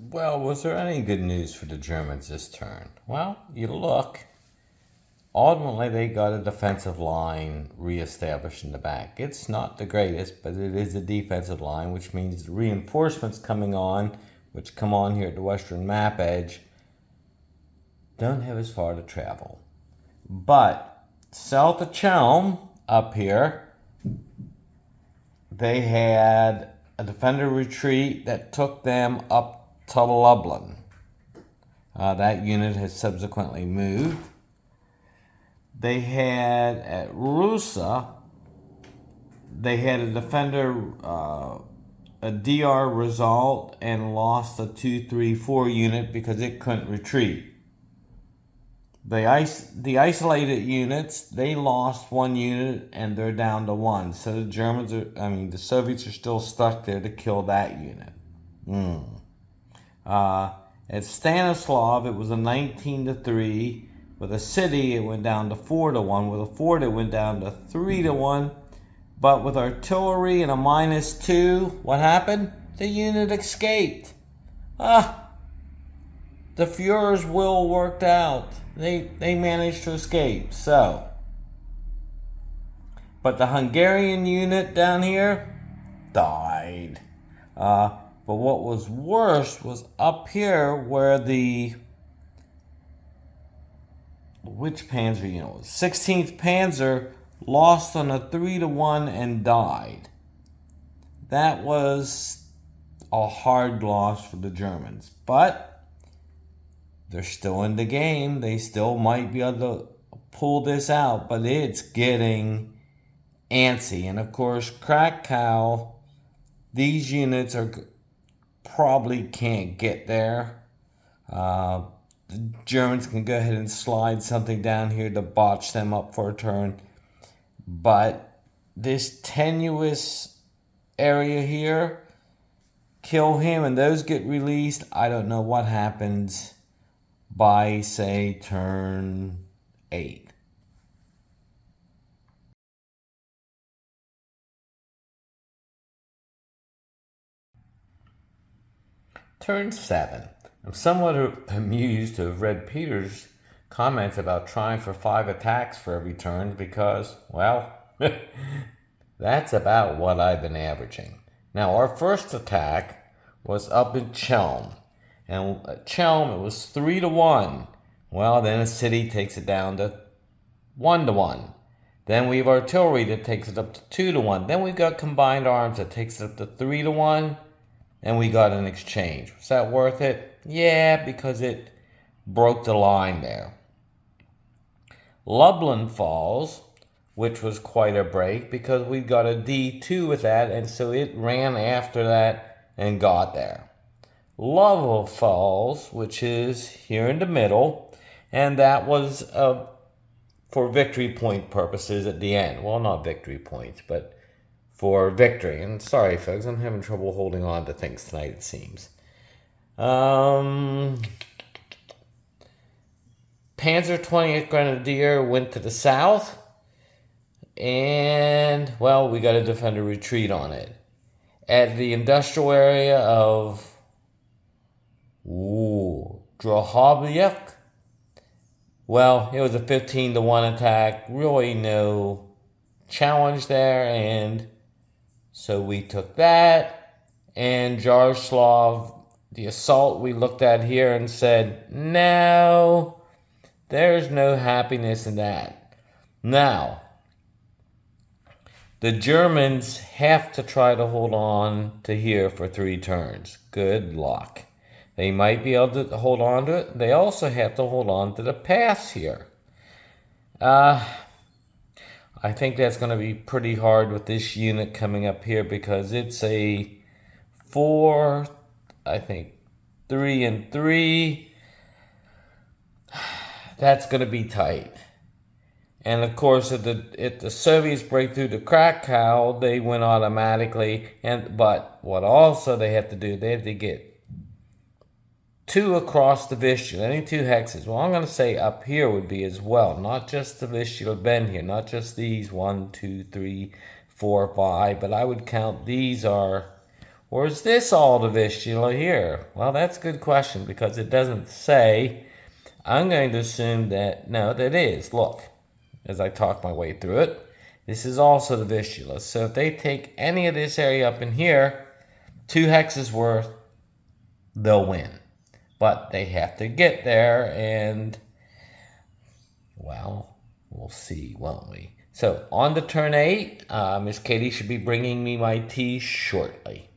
Well, was there any good news for the Germans this turn? Well, you look. Ultimately, they got a defensive line reestablished in the back. It's not the greatest, but it is a defensive line, which means the reinforcements coming on, which come on here at the western map edge, don't have as far to travel. But south of Chelm, up here, they had a defender retreat that took them up to Lublin. That unit has subsequently moved. They had at Rusa, they had a defender, a DR result, and lost a 2-3-4 unit because it couldn't retreat. The isolated units, they lost one unit and they're down to one. So the Soviets are still stuck there to kill that unit. At Stanislav, it was a 19-3. With a city, it went down to 4-1. With a fort, it went down to 3-1. But with artillery and a -2, what happened? The unit escaped. The Fuhrer's will worked out. They managed to escape. But the Hungarian unit down here died. But what was worse was up here where which Panzer unit was? 16th Panzer lost on a 3-1 and died. That was a hard loss for the Germans. But they're still in the game. They still might be able to pull this out. But it's getting antsy. And of course, Krakow, these units probably can't get there. The Germans can go ahead and slide something down here to botch them up for a turn. But this tenuous area here, kill him and those get released. I don't know what happens by, say, turn 8. Turn 7. I'm somewhat amused to have read Peter's comments about trying for 5 attacks for every turn because, well, that's about what I've been averaging. Now, our first attack was up in Chelm. And at Chelm, it was 3-1. Well, then a city takes it down to 1-1. Then we have artillery that takes it up to 2-1. Then we've got combined arms that takes it up to 3-1. And we got an exchange. Was that worth it? Yeah, because it broke the line there. Lublin falls, which was quite a break because we got a D2 with that, and so it ran after that and got there. Lovell falls, which is here in the middle, and that was for victory point purposes at the end. Well, not victory points, but for victory. And sorry, folks, I'm having trouble holding on to things tonight, it seems. Panzer 20th Grenadier went to the south. And, well, we got a defender retreat on it. At the industrial area of Drohobych, well, it was a 15-1 attack. Really no challenge there, and so we took that. And Jaroslav, the assault we looked at here and said, no, there's no happiness in that. Now, the Germans have to try to hold on to here for 3 turns. Good luck. They might be able to hold on to it. They also have to hold on to the pass here. I think that's going to be pretty hard with this unit coming up here because it's a 4, I think 3-3. That's going to be tight. And of course, if the Soviets break through to Krakow, they win automatically. But what also they have to do, they have to get 2 across the Vistula, any 2 hexes. Well, I'm going to say up here would be as well, not just the Vistula bend here, not just these 1, 2, 3, 4, 5, but I would count these are Or is this all the Vistula here? Well, that's a good question because it doesn't say. I'm going to assume that, no, that is. Look, as I talk my way through it, this is also the Vistula. So if they take any of this area up in here, 2 hexes worth, they'll win. But they have to get there, and, well, we'll see, won't we? So on to turn 8. Miss Katie should be bringing me my tea shortly.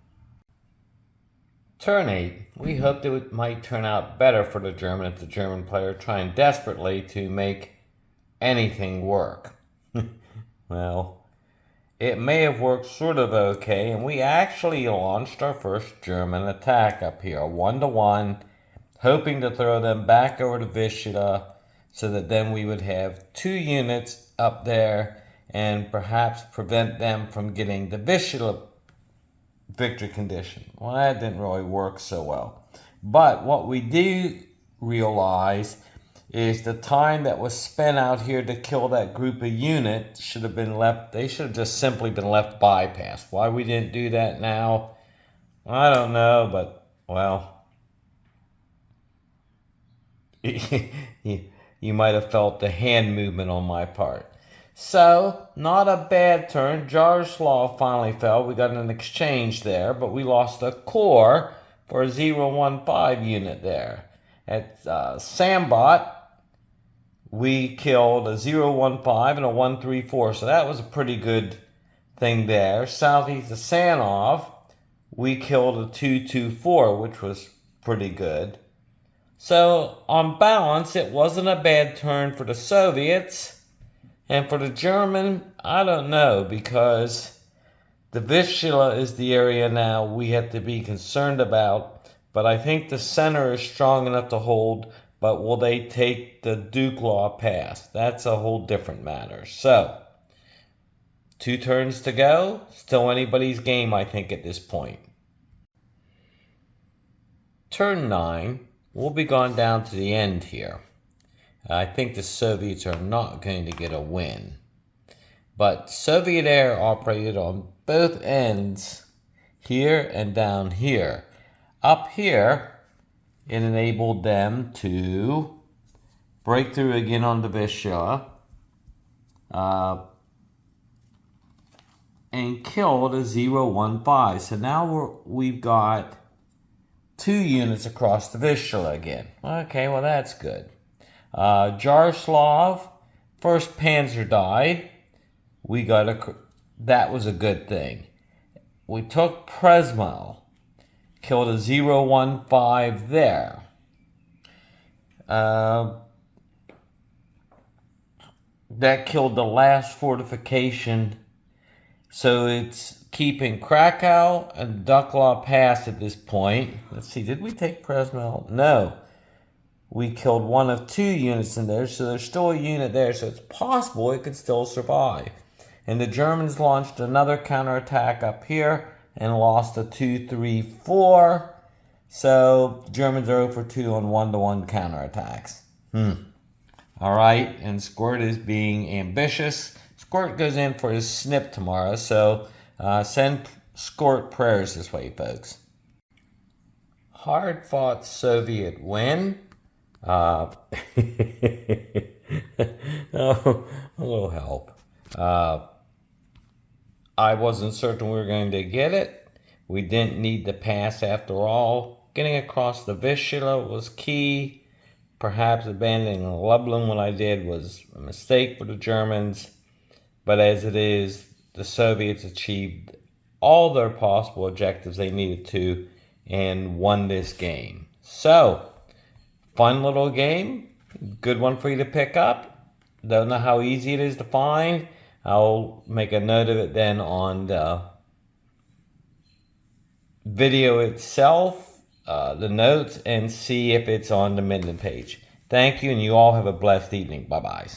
Turn 8. We hoped it might turn out better for the German if the German player trying desperately to make anything work. Well, it may have worked sort of okay, and we actually launched our first German attack up here, 1-1, hoping to throw them back over to Vistula so that then we would have 2 units up there and perhaps prevent them from getting the Vistula victory condition. Well, that didn't really work so well. But what we do realize is the time that was spent out here to kill that group of units should have been left. They should have just simply been left bypassed. Why we didn't do that now, I don't know, but, well, you might have felt the hand movement on my part. So, not a bad turn. Jaroslav finally fell. We got an exchange there, but we lost a core for a 015 unit there. At Sambot, we killed a 015 and a 134, so that was a pretty good thing there. Southeast of Sanov, we killed a 224, which was pretty good. So, on balance, it wasn't a bad turn for the Soviets. And for the German, I don't know, because the Vistula is the area now we have to be concerned about. But I think the center is strong enough to hold. But will they take the Duklaw Pass? That's a whole different matter. So, 2 turns to go. Still anybody's game, I think, at this point. Turn 9. We'll be gone down to the end here. I think the Soviets are not going to get a win. But Soviet air operated on both ends, here and down here. Up here, it enabled them to break through again on the Vistula and killed a 015. So now we've got 2 units across the Vistula again. Okay, well that's good. Jaroslav, 1st Panzer died. We got that was a good thing. We took Przemysl, killed a 015 there. That killed the last fortification. So it's keeping Krakow and Duklaw Pass at this point. Let's see, did we take Przemysl? No. We killed 1 of 2 units in there, so there's still a unit there, so it's possible it could still survive. And the Germans launched another counterattack up here and lost a 2-3-4. So Germans are 0 for 2 on 1-to-1 counterattacks. All right, and Squirt is being ambitious. Squirt goes in for his snip tomorrow, so send Squirt prayers this way, folks. Hard-fought Soviet win. Oh, a little help. I wasn't certain we were going to get it. We didn't need the pass after all. Getting across the Vistula was key. Perhaps abandoning Lublin when I did was a mistake for the Germans. But as it is, the Soviets achieved all their possible objectives they needed to and won this game. So, fun little game. Good one for you to pick up. Don't know how easy it is to find. I'll make a note of it then on the video itself, the notes, and see if it's on the Minden page. Thank you, and you all have a blessed evening. Bye-bye.